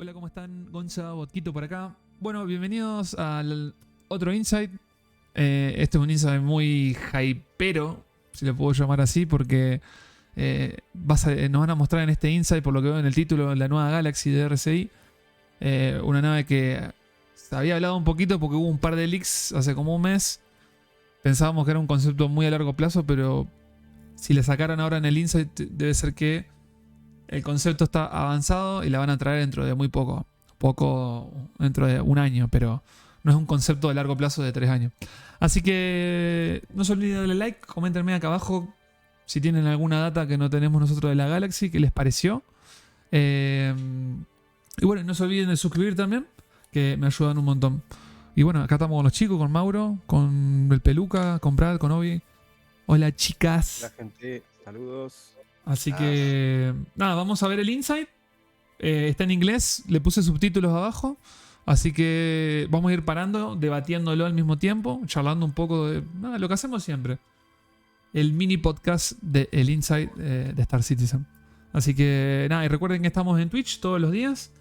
Hola, ¿cómo están? Gonza, Botquito por acá. Bueno, bienvenidos al otro Insight. Este es un Insight muy hypero, si lo puedo llamar así, porque nos van a mostrar en este Insight, por lo que veo en el título, la nueva Galaxy de RSI. Una nave que se había hablado un poquito porque hubo un par de leaks hace como un mes. Pensábamos que era un concepto muy a largo plazo, pero si le sacaran ahora en el Insight, debe ser que el concepto está avanzado y la van a traer dentro de muy poco. Dentro de un año, pero no es un concepto de largo plazo de 3 años. Así que no se olviden de darle like, coméntenme acá abajo si tienen alguna data que no tenemos nosotros de la Galaxy, qué les pareció. Y bueno, no se olviden de suscribir también, que me ayudan un montón. Y bueno, acá estamos con los chicos, con Mauro, con el Peluca, con Brad, con Obi. Hola, chicas. Hola, gente. Saludos. Así que nada, vamos a ver el Insight. Está en inglés, le puse subtítulos abajo. Así que vamos a ir parando, debatiéndolo al mismo tiempo, charlando un poco de lo que hacemos siempre. El mini podcast del Insight de Star Citizen. Así que nada, y recuerden que estamos en Twitch todos los días.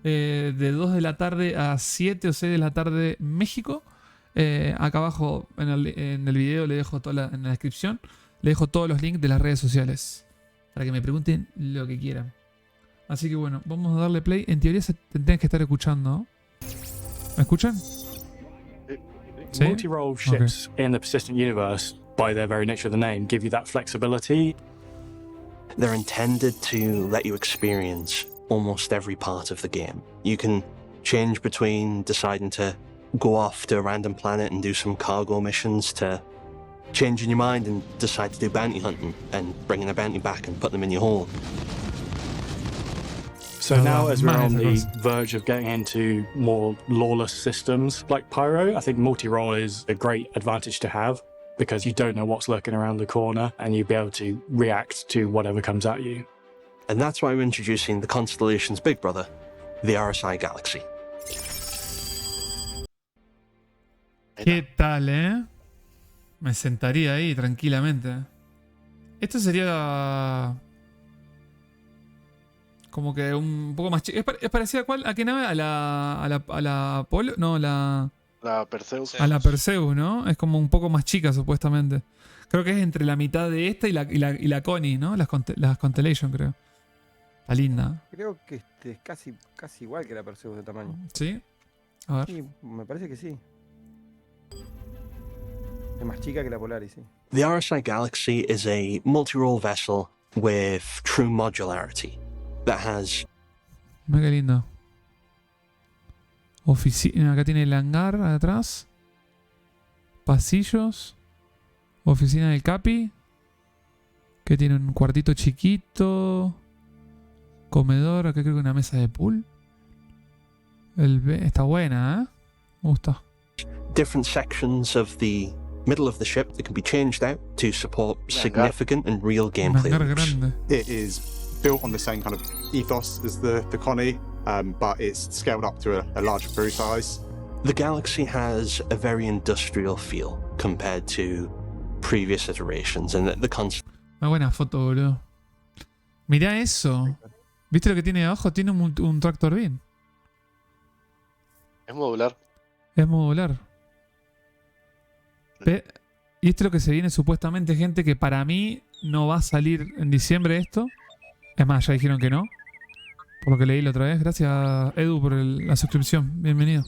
De 2 de la tarde a 7 o 6 de la tarde México. Acá abajo en el video le dejo en la descripción. Le dejo todos los links de las redes sociales para que me pregunten lo que quieran. Así que bueno, vamos a darle play. En teoría se tendrían que estar escuchando, ¿no? ¿Me escuchan? ¿Sí? Multi-role ships in the persistent universe, by their very nature of the name, give you that flexibility. They're intended to let you experience almost every part of the game. You can change between deciding to go off to a random planet and do some cargo missions, to changing your mind and decide to do bounty hunting and bringing a bounty back and put them in your hold. So now, as we're on the verge of getting into more lawless systems like Pyro, I think multi-role is a great advantage to have, because you don't know what's lurking around the corner and you'll be able to react to whatever comes at you. And that's why we're introducing the constellation's big brother, the RSI Galaxy. ¿Qué tal, Me sentaría ahí tranquilamente. Esto sería como que un poco más chico. ¿Es parecida a cuál? ¿A qué nave? ¿A la Apolo? No, la Perseus. A la Perseus, ¿no? Es como un poco más chica, supuestamente. Creo que es entre la mitad de esta y la Connie, ¿no? Las Constellation, creo. Está linda. Creo que es casi igual que la Perseus de tamaño. ¿Sí? A ver. Sí, me parece que sí. Es más chica que la Polaris, sí. The RSI Galaxy is a multi-role vessel with true modularity that has... Mira qué lindo. Oficina, acá tiene el hangar atrás. Pasillos. Oficina del Capi. Que tiene un cuartito chiquito. Comedor, acá creo que una mesa de pool. Está buena, Me gusta. different sections of the middle of the ship that can be changed out to support significant and real gameplay loops. It is built on the same kind of ethos as the Connie, but it's scaled up to a larger crew size. The Galaxy has a very industrial feel compared to previous iterations, and the concept. Una buena foto, boludo. Mirá eso. ¿Viste lo que tiene abajo? Tiene un tractor beam. Es modular. Es modular. Y esto es lo que se viene supuestamente, gente, que para mí no va a salir en diciembre esto. Es más, ya dijeron que no. Por lo que leí la otra vez. Gracias, Edu, por la suscripción. Bienvenido.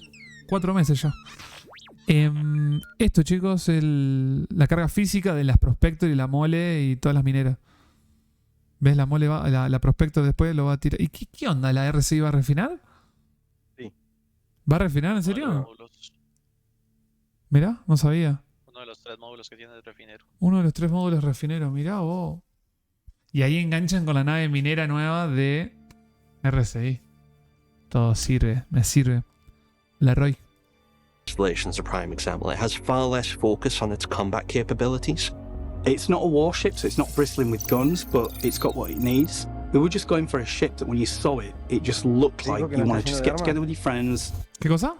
4 meses ya. Esto, chicos, la carga física de las Prospector y la mole y todas las mineras. ¿Ves? La mole la Prospector después lo va a tirar. ¿Y qué onda? ¿La RSI va a refinar? Sí. ¿Va a refinar? ¿En serio? Mirá, no sabía. Uno de los 3 módulos que tiene el refinero. Uno de los 3 módulos refineros, mirá vos. Y ahí enganchan con la nave minera nueva de RSI. Todo sirve, me sirve. La Roy. Constellation's a prime example. It has far less focus on its combat capabilities. It's not a warship, so it's not bristling with guns, but it's got what it needs. We were just going for a ship that when you saw it, it just looked like you wanted to just get together with your friends. ¿Qué cosa?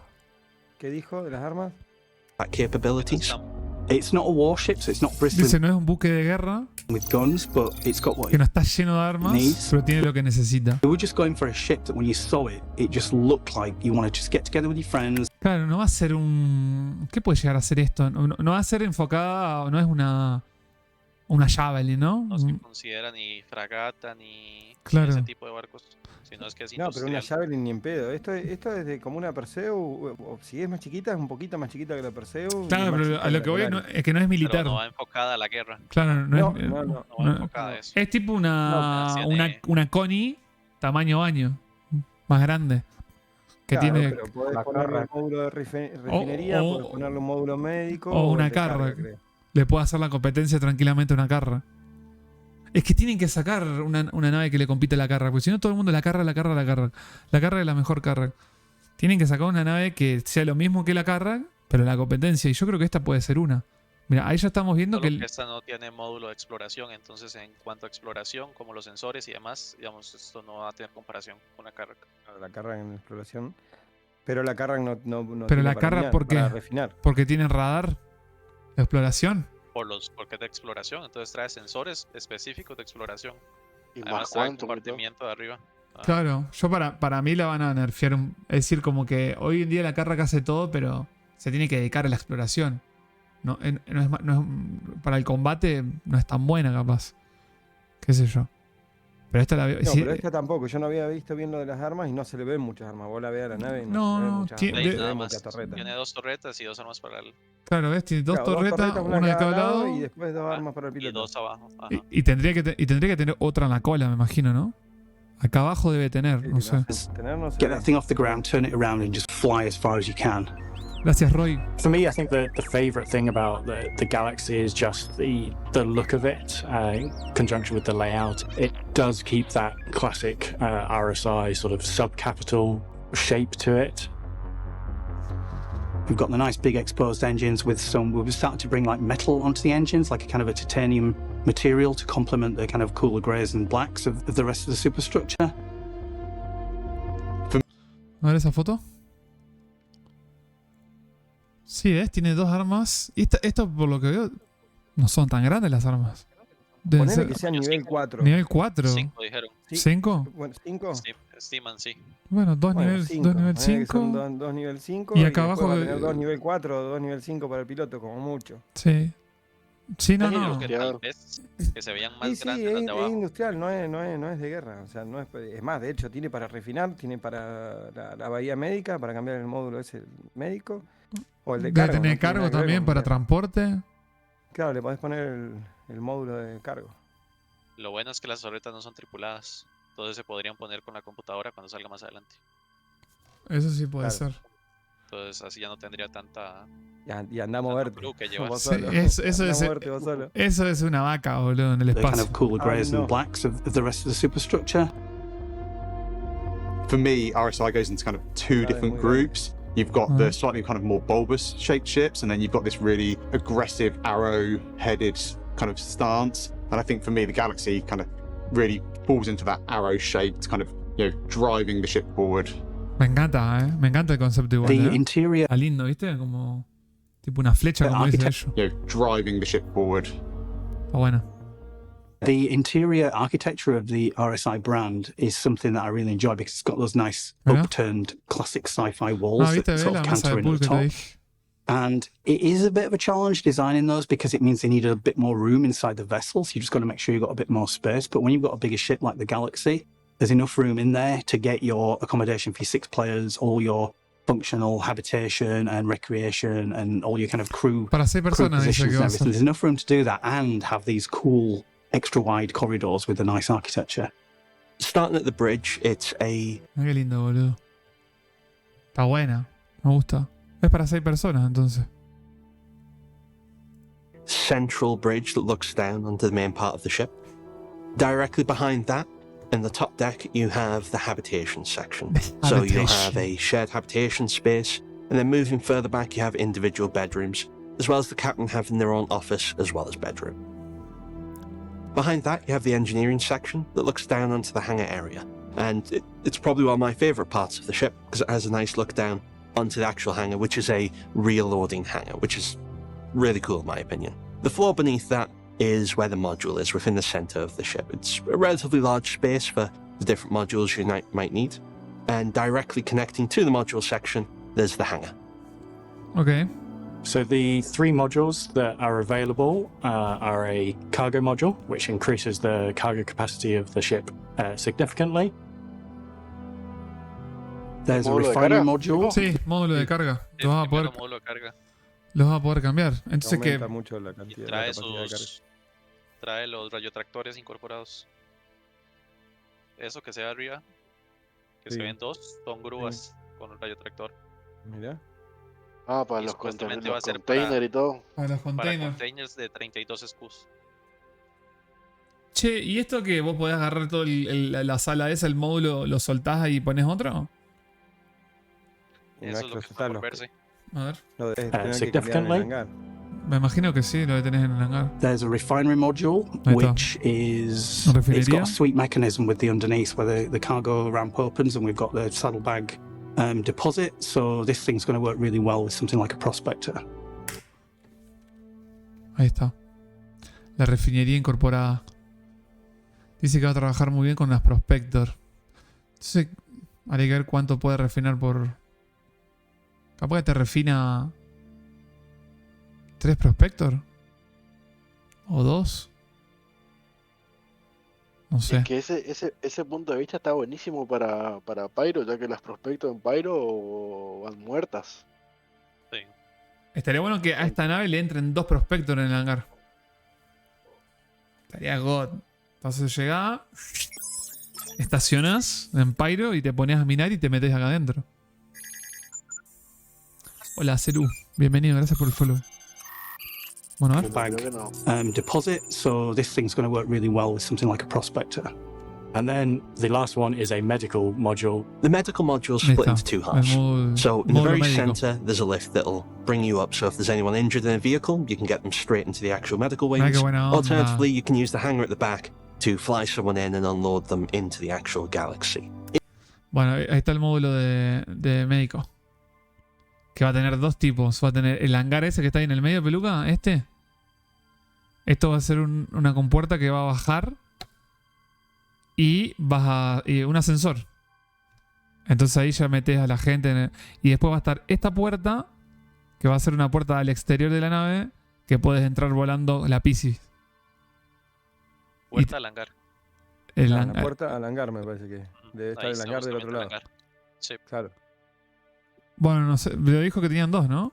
¿Qué dijo de las armas? Capabilities. It's not a warship, so it's not bristling Dice, no es un buque de guerra, with guns, but it's got what que no está lleno de armas, Needs. pero tiene lo que necesita. we were just going for a ship that when you saw it, it just looked like you want to just get together with your friends. Claro, no va a ser un... ¿Qué puede llegar a ser esto? No va a ser enfocada, no es una Javelin, ¿no? No se considera ni fragata ni Claro. ese tipo de barcos, sino es que es No, pero una industrial. Javelin ni en pedo. Esto es de como una Perseo, o si es más chiquita, es un poquito más chiquita que la Perseo. y Claro, más pero chica a que lo la que voy Polaris. es que no es Pero militar. no va enfocada a la guerra. Claro, No, es, no, No va no. enfocada a eso. Es tipo No, pero una Connie tamaño baño, más grande. Que Claro, tiene... pero podés la ponerle un carrak. módulo de refinería, o- podés ponerle un módulo médico. o una de carga, carrak. creo. Le puede hacer la competencia tranquilamente a una carra. Es que tienen que sacar una nave que le compite a la carra, porque si no todo el mundo la carra. La carra es la mejor carra. Tienen que sacar una nave que sea lo mismo que la carra, pero la competencia. Y yo creo que esta puede ser una. Mira, ahí ya estamos viendo Solo que... que esta no tiene módulo de exploración, entonces en cuanto a exploración, como los sensores y demás, digamos, esto no va a tener comparación con la carga. Claro, la carga en exploración. Pero la carga no Pero tiene la para carga, minar, ¿por qué? para refinar. Porque tienen radar de exploración. Porque es de exploración, entonces trae sensores específicos de exploración. Y Además más trae cuánto, y todo. compartimiento de arriba. Ah, Claro, yo para mí la van a nerfear. Es decir, como que hoy en día la carra hace todo, pero se tiene que dedicar a la exploración. Para el combate no es tan buena, capaz. Qué sé yo. Pero esta la veo. No, sí, pero esta tampoco. Yo no había visto bien lo de las armas y no se le ven muchas armas. Vos la ves a la nave y No, no, se le ven no, muchas tiene- armas. ahí Se le nada ven más. muchas torretas. Tiene 2 torretas y 2 armas para el. claro, ¿ves? Tiene dos Claro, torretas, una de cada lado. y después dos armas para el Y piloto. 2 abajo. Ajá. Y tendría que tener otra en la cola, me imagino, ¿no? Acá abajo debe tener, Sí, no sé. tener no se Get ve. that thing off the ground, turn it around, and just fly as far as you can. Gracias, Roy. For me, I think the favourite thing about the Galaxy is just the look of it, in conjunction with the layout. It does keep that classic RSI sort of subcapital shape to it. We've got the nice big exposed engines with some. We've started to bring like metal onto the engines, like a kind of a titanium material to complement the kind of cooler greys and blacks of the rest of the superstructure. A ver esa foto. Sí, ¿ves? Tiene dos armas. Y esto, por lo que veo, no son tan grandes las armas. Deben Ponele ser que sea nivel 4. nivel 4. 5 dijeron. ¿5? Bueno, 5. Sí, estiman, sí. Bueno, dos nivel 5. Dos nivel 5. Y acá abajo Va a de- tener 2 nivel 4 o 2 nivel 5 para el piloto, como mucho. Sí. Sí, no, Sí, no. lo Que tal vez que se veían más Sí, sí, grandes las de es abajo. industrial, no es de guerra. O sea, no es más, de hecho, tiene para refinar, tiene para la bahía médica, para cambiar el módulo ese médico. O el de Debe cargo. tener no tiene cargo nada que ver también con para guerra. transporte. Claro, le podés poner el módulo de cargo. Lo bueno es que las torretas no son tripuladas. Entonces se podrían poner con la computadora cuando salga más adelante. Eso sí puede Claro. ser. Entonces así ya no tendría tanta Y anda a moverte. crew que llevar. Vos Sí, solo. eso Andá a es- moverte vos solo. Eso es una vaca, boludo, en el The kind espacio. of cooler greys no. and blacks of the rest of the superstructure. For me, RSI goes into kind of two Vale, different muy groups. You've got Mhm. the slightly kind of more bulbous shaped ships, and then you've got this really aggressive arrow-headed kind of stance. And I think for me, the Galaxy kind of really falls into that arrow-shaped kind of, driving the ship forward. Me encanta, ¿eh? Me encanta el concepto igual, The ¿eh? interior Está lindo, ¿viste? Como... Tipo una flecha, The como dice architect- ellos. Driving the ship forward. Está bueno. The interior architecture of the RSI brand is something that I really enjoy because it's got those nice Mira. upturned classic sci-fi walls Ah, ¿viste? that ¿Ves sort la of mesa canter de in at pool the que te top. dije? And it is a bit of a challenge designing those because it means they need a bit more room inside the vessels. You just got to make sure you've got a bit more space. But when you've got a bigger ship like the Galaxy, there's enough room in there to get your accommodation for your 6 players, all your functional habitation and recreation and all your kind of crew Para 6 crew personas dice positions que and va a everything. ser. There's enough room to do that and have these cool extra wide corridors with the nice architecture. Starting at the bridge, it's a Mira qué lindo, boludo. Está buena. Me gusta. Es para 6 personas, entonces. central bridge that looks down onto the main part of the ship. Directly behind that, in the top deck, you have the habitation section. So you'll have a shared habitation space, and then moving further back, you have individual bedrooms, as well as the captain having their own office as well as bedroom. Behind that, you have the engineering section that looks down onto the hangar area. And it's probably one of my favourite parts of the ship, because it has a nice look down onto the actual hangar, which is a rear loading hangar, which is really cool in my opinion. The floor beneath that is where the module is, within the center of the ship. It's a relatively large space for the different modules you might need. And directly connecting to the module section, there's the hangar. Ok. So the 3 modules that are available are a cargo module, which increases the cargo capacity of the ship significantly. There's a Módulo de refining carga. module. Sí, módulo de carga. El Los vas a poder, primero módulo de carga. los vas a poder cambiar. Entonces, ¿qué? Aumenta mucho la Y cantidad, la trae capacidad de carga. trae los radiotractores incorporados. Eso que se ve arriba, que se Sí. ven 2, son grúas con el radiotractor. Mirá. Ah, para Y los, supuestamente va a los ser containers y todo. Para los Para containers. containers de 32 SKUs. Che, ¿y esto que vos podés agarrar toda la sala esa, el módulo, lo soltás y pones otro? Y no Eso es es que lo los que está total, por los- verse. A ver. Lo debes tener que cambiar en el significantly. hangar. Me imagino que sí, lo que tenés en el hangar. There's a refinery module, Ahí está. which is Una it's got refinería. a sweet mechanism with the underneath where the cargo ramp opens, and we've got the saddlebag deposit. So this thing's going to work really well with something like a prospector. Ahí está. La refinería incorporada. Dice que va a trabajar muy bien con las Prospector. Entonces, habría que ver cuánto puede refinar por... Capaz que te refina... 3 Prospector. O 2. No sé. Es que ese punto de vista está buenísimo para Pyro, ya que las prospectos en Pyro van muertas. Sí. Estaría bueno que a esta nave le entren 2 Prospector en el hangar. Estaría God. Entonces llegás, estacionás en Pyro y te pones a minar y te metes acá adentro. Hola, Ceru. Bienvenido, gracias por el follow. Bueno, a ver. Creo que no. Deposit. So this thing's going to work really well with something like a prospector. And then the last one is a medical module. The medical module's Ahí split está. into 2 El halves. módulo- So in the módulo very médico. center, there's a lift that'll bring you up. So if there's anyone injured in a vehicle, you can get them straight into the actual medical Mira wings. qué buena onda. Alternatively, you can use the hangar at the back to fly someone in and unload them into the actual galaxy. Bueno, ahí está el módulo de médico. Que va a tener 2 tipos. Va a tener el hangar ese que está ahí en el medio, peluca. Esto va a ser una compuerta que va a bajar. Y un ascensor. Entonces ahí ya metes a la gente. Y después va a estar esta puerta. Que va a ser una puerta al exterior de la nave. Que puedes entrar volando la piscis. Puerta al hangar. El Ah, hangar. la puerta al hangar me parece que debe estar Ahí el está hangar del otro justamente el lado. hangar. Sí. Claro. Bueno, no sé. Pero dijo que tenían 2, ¿no?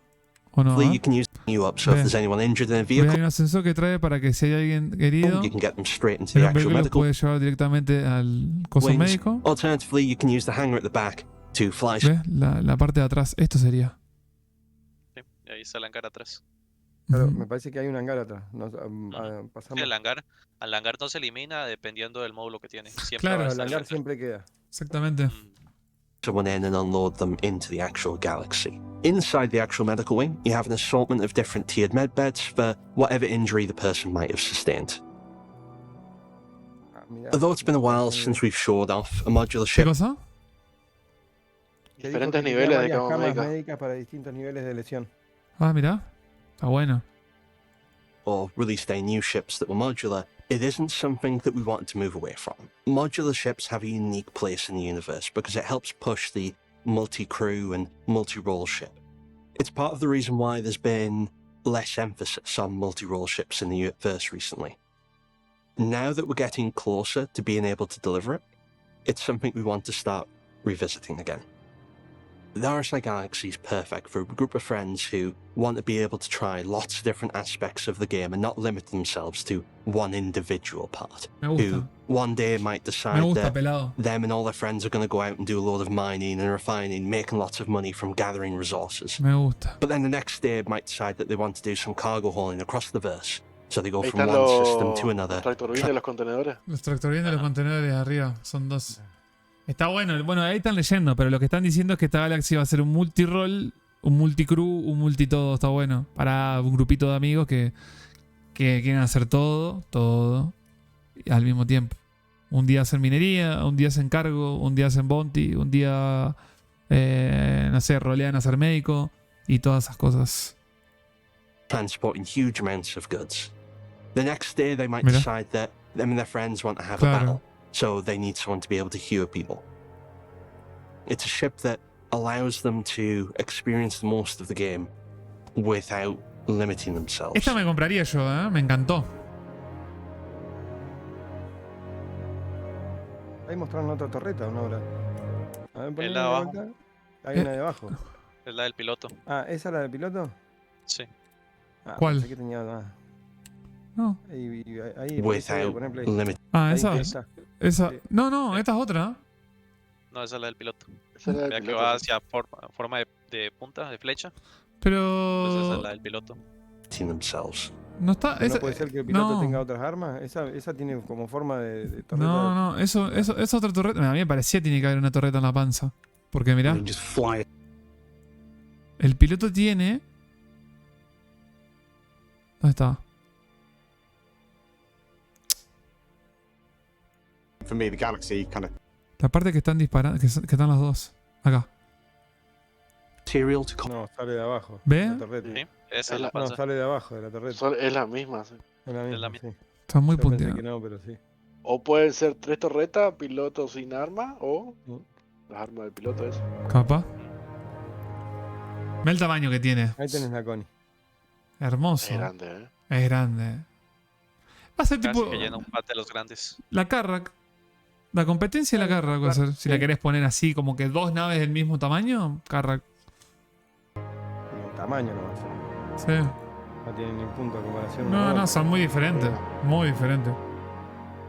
¿O no? You can use you up. So if Ve. there's anyone injured in a Hay vehicle, un ascensor que trae para que si hay alguien herido. you can get them straight into El the hombre actual que los medical puede llevar directamente al coso wings. médico. Alternatively, you can use the hangar at the back to fly ¿Ves? La parte de atrás. Esto sería. Sí, y ahí está el hangar atrás. Claro, Ujú. me parece que hay un hangar atrás. Sí, Pasamos. al hangar no se elimina dependiendo del módulo que tiene. Siempre Claro, va a El estar hangar siempre queda. Exactamente. someone in and unload them into the actual galaxy. Inside the actual medical wing, you have an assortment of different tiered med beds for whatever injury the person might have sustained. Ah, mirá. Although it's been a while since we've shored off a modular ¿Qué ship, cosa? Que dijo Diferentes que tenía niveles de varias cama camas médica. médicas para distintos niveles de lesión. Ah, mirá. Está bueno. or released any new ships that were modular, it isn't something that we wanted to move away from. Modular ships have a unique place in the universe because it helps push the multi-crew and multi-role ship. It's part of the reason why there's been less emphasis on multi-role ships in the universe recently. Now that we're getting closer to being able to deliver it, it's something we want to start revisiting again. The RSI Galaxy is perfect for a group of friends who want to be able to try lots of different aspects of the game and not limit themselves to one individual part. Me Who gusta. one day might Me decide gusta, that pelado. them and all their friends are going to go out and do a load of mining and refining, making lots of money from gathering resources. Me gusta. But then the next day might decide that they want to do some cargo hauling across the verse. So they go Ahí from están one system to los another. tractorines de los contenedores. Los tractorines de los contenedores de arriba. Son dos. Está bueno. Bueno, ahí están leyendo, pero lo que están diciendo es que esta Galaxy va a ser un multi-roll, un multi-crew, un multi-todo. Está bueno. Para un grupito de amigos que quieren hacer todo al mismo tiempo. Un día hacen minería, un día hacen cargo, un día hacen bounty, un día, no sé, rolean a ser médico y todas esas cosas. transporting huge amounts of goods. The next day, they might Mira. decide that them and their friends want to have a Claro. battle, so they need someone to be able to hear people. It's a ship that allows them to experience the most of the game without limiting themselves. Esta me compraría yo, me encantó. Ahí mostraron otra torreta, ¿no? Ahora. A ver, ponle la de de abajo. vuelta. Hay una de abajo. Es la del piloto. Ah, ¿esa es la del piloto? Sí. Ah, ¿Cuál? pensé que tenía más. No. Ahí Without poner play. limiting. Ah, Ahí esa. está. Esa. Sí. No, esta es otra. No, esa es la del piloto. Esa es la del Vea que piloto, va sí. hacia forma de punta, de flecha. Pues esa es Pero. la del piloto. themselves. No está. Pero Esa, no puede ser que el piloto no. tenga otras armas. Esa tiene como forma de torreta. No, eso es otra torreta. A mí me parecía que tiene que haber una torreta en la panza. Porque mirá, You just fly. el piloto tiene. ¿Dónde está? For me, the Galaxy kind of La parte que están disparando. Que están las dos. Acá. Material to No, sale de abajo. ¿Ve? La torreta. Sí, esa Es es la la- No, panza. sale de abajo de la torreta. Es la misma, sí. Es la misma, la misma. sí. Está muy Yo pensé punteado. que no, pero sí. O pueden ser 3 torretas, piloto sin arma, o Mm. las armas del piloto eso. Capaz. Ve el tamaño que tiene. Ahí tenés la Connie. Hermoso. Es grande, ¿eh? Es grande. Va a ser Casi tipo. que llena un pat de los grandes. La carrak. La competencia de la carrak va a ser. Si la Sí. querés poner así, como que dos naves del mismo tamaño, carrak. Tiene el tamaño nomás. Sí. No tiene ni punto de comparación. No, son muy diferentes. Muy diferentes.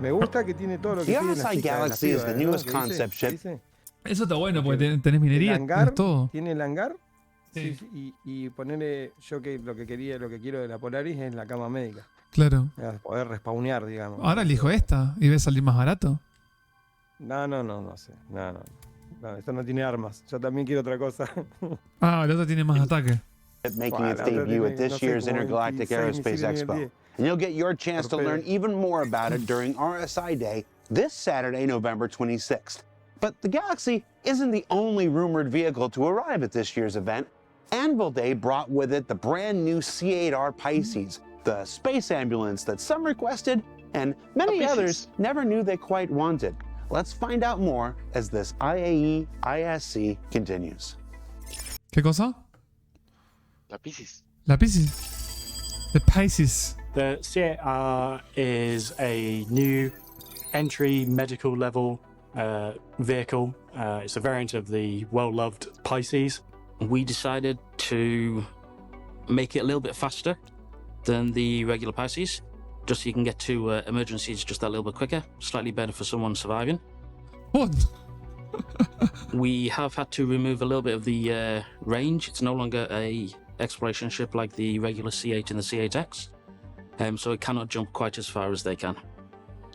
Me gusta que tiene todo lo que The piden las RSI chicas, las Galaxy is pibas, the ¿no? newest ¿Qué dice? concept ¿Qué ship. dice? Eso está bueno Porque porque tenés minería, El hangar tenés todo. tiene el hangar. Sí. Sí, y ponerle yo que lo que quiero de la Polaris es la cama médica. Claro. Poder respawnear, digamos. Ahora elijo esta y ve salir más barato. No sé. No, esto no tiene armas. Yo también quiero otra cosa. Ah, la otra tiene más ataque. Making Wow, its la otra debut tiene, at this no sé, year's como Intergalactic 26 Aerospace misiles Expo. nivel 10. And you'll get your chance to learn even more about it during RSI Day this Saturday, November 26th. But the Galaxy isn't the only rumored vehicle to arrive at this year's event. Anvil Day brought with it the brand new C8R Pisces, the space ambulance that some requested and many Pisces. others never knew they quite wanted. Let's find out more as this IAE ISC continues. ¿Qué cosa? La Pisces. La Pisces. The Pisces. The C8R is a new entry medical level vehicle. It's a variant of the well-loved Pisces. We decided to make it a little bit faster than the regular Pisces, just so you can get to emergencies just that little bit quicker, slightly better for someone surviving. What? We have had to remove a little bit of the range. It's no longer a exploration ship like the regular C8 and the C8X, so it cannot jump quite as far as they can.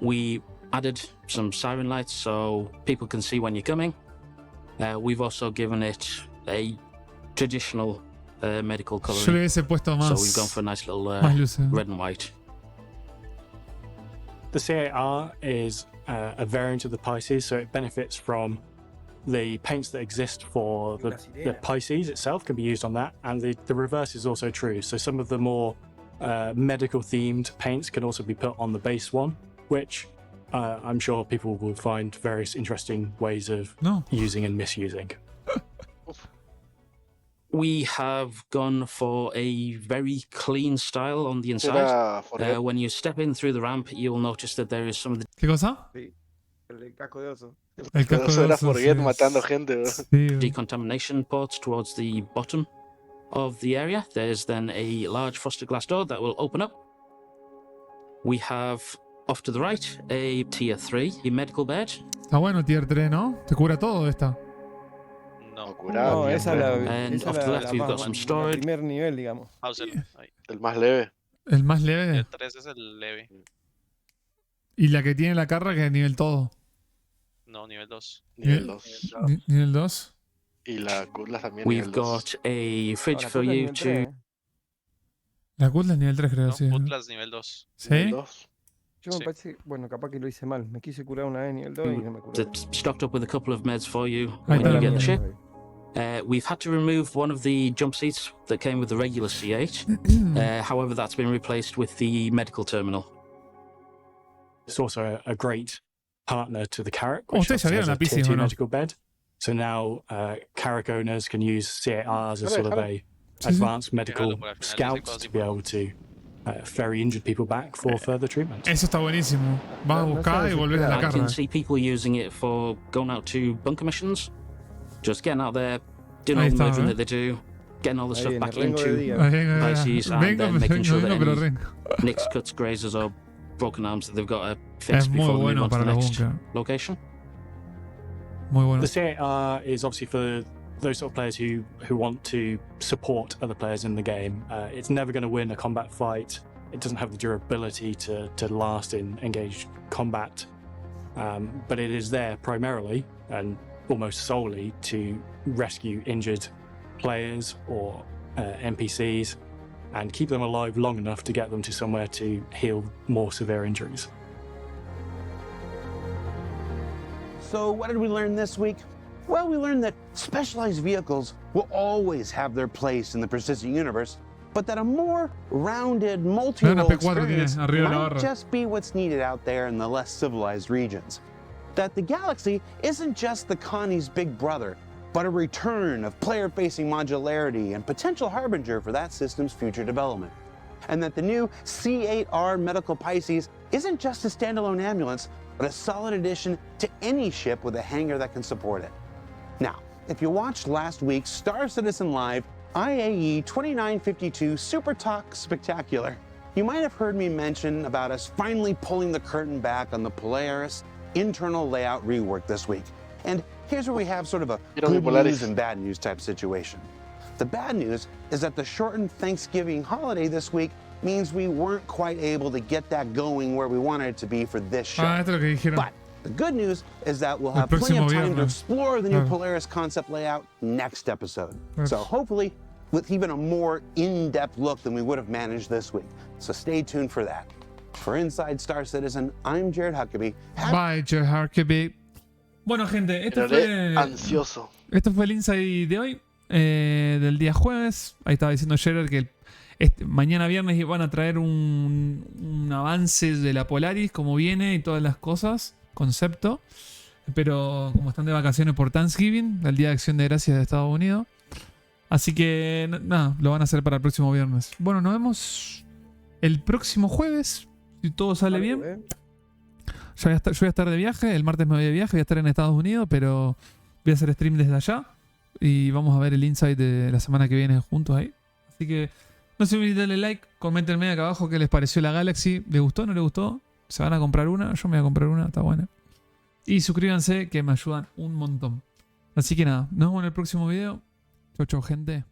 We added some siren lights so people can see when you're coming. We've also given it a traditional medical Yo le coloring, hubiese puesto so más. we've gone for a nice little Más luces. red and white. The C8R is a variant of the Pisces, so it benefits from the paints that exist for the Pisces itself can be used on that, and the reverse is also true. So some of the more medical themed paints can also be put on the base one, which I'm sure people will find various interesting ways of No. using and misusing. We have gone for a very clean style on the inside. Era Forget. When you step in through the ramp, you'll notice that there is some of the ¿Qué cosa? Sí. El casco de oso. El casco Eso de era oso, Forget sí. matando gente, bro. Sí, bro. decontamination ports towards the bottom of the area. There's then a large frosted glass door that will open up. We have, off to the right, a tier 3 medical bed. Está bueno tier 3, ¿no? Te cura todo esta. No, Curado, No, tío. esa es la, And esa off es to the la, left, la we've más- got some la storage. primer nivel, digamos. Pauselo. Ahí. El más leve. El más leve. El 3 es el leve. Y la que tiene la carra que es nivel todo. No, nivel 2. Nivel 2. Nivel 2. Y la Cutlass también We've nivel 2. got a fridge Ahora, for Cutlass you nivel to 3, ¿eh? La Cutlass es nivel 3, creo, No, sí. Cutlass nivel 2. Nivel ¿Sí? 2. Yo me Sí. parece, bueno, capaz que lo hice mal. Me quise curar una vez nivel 2 y no me curé. that's stocked up with a couple of meds for you Ahí when está you la get the mía. ship. We've had to remove one of the jump seats that came with the regular C8. However, that's been replaced with the medical terminal. It's also a great partner to the carrak, Oh, which ustedes ya has vieron a la tier PC, 2 ¿o no? medical bed. So now carrak owners can use C8Rs as sort of a Sí, sí. advanced medical Para el final, scouts to be able to ferry injured people back for further treatment. Eso está buenísimo. Vas a No buscar y sé, volvés a la I carga. can see people using it for going out to bunker missions, just getting out there, doing all Ahí the está, moving ¿eh? that they do, getting all the Ahí stuff viene, back rengo de into día. bases, and Vengo, then making sure that pero any rengo. nicks, cuts, grazes, or broken arms that they've got to fix Es muy before they move bueno on to para the los next bunkers. location. Muy bueno. The C8R is obviously for those sort of players who want to support other players in the game. It's never going to win a combat fight. It doesn't have the durability to last in engaged combat. But it is there primarily and almost solely to rescue injured players or NPCs and keep them alive long enough to get them to somewhere to heal more severe injuries. So, what did we learn this week? Well, we learned that specialized vehicles will always have their place in the persistent universe, but that a more rounded, multi-role P4 experience tiene arriba de la might barra. just be what's needed out there in the less civilized regions. That the Galaxy isn't just the Connie's big brother, but a return of player-facing modularity and potential harbinger for that system's future development. And that the new C8R Medical Pisces isn't just a standalone ambulance, but a solid addition to any ship with a hangar that can support it. Now, if you watched last week's Star Citizen Live IAE 2952 Super Talk Spectacular, you might have heard me mention about us finally pulling the curtain back on the Polaris internal layout rework this week. And here's where we have sort of a good news and bad news type situation. The bad news is that the shortened Thanksgiving holiday this week means we weren't quite able to get that going where we wanted it to be for this show. Esto es lo que dijeron. But the good news is that we'll El have plenty of próximo time to viernes. explore the new Claro. Polaris concept layout next episode. Yes. So hopefully with even a more in-depth look than we would have managed this week. So stay tuned for that. For Inside Star Citizen, I'm Jared Huckabee. Bye, Jared Huckabee. Bueno, gente, Quedaré ansioso. esto fue el Insight de hoy, del día jueves. Ahí estaba diciendo Jared que mañana viernes van a traer un avance de la Polaris, como viene y todas las cosas, concepto. Pero como están de vacaciones por Thanksgiving, el Día de Acción de Gracias de Estados Unidos. Así que nada, lo van a hacer para el próximo viernes. Bueno, nos vemos el próximo jueves, si todo sale bien. Yo voy a estar de viaje, el martes me voy de viaje, voy a estar en Estados Unidos, pero voy a hacer stream desde allá. Y vamos a ver el insight de la semana que viene juntos ahí. Así que no se olviden de darle like, comentenme acá abajo qué les pareció la Galaxy. ¿Les gustó o no les gustó? ¿Se van a comprar una? Yo me voy a comprar una, está buena. Y suscríbanse que me ayudan un montón. Así que nada, nos vemos en el próximo video. Chau, chau, gente.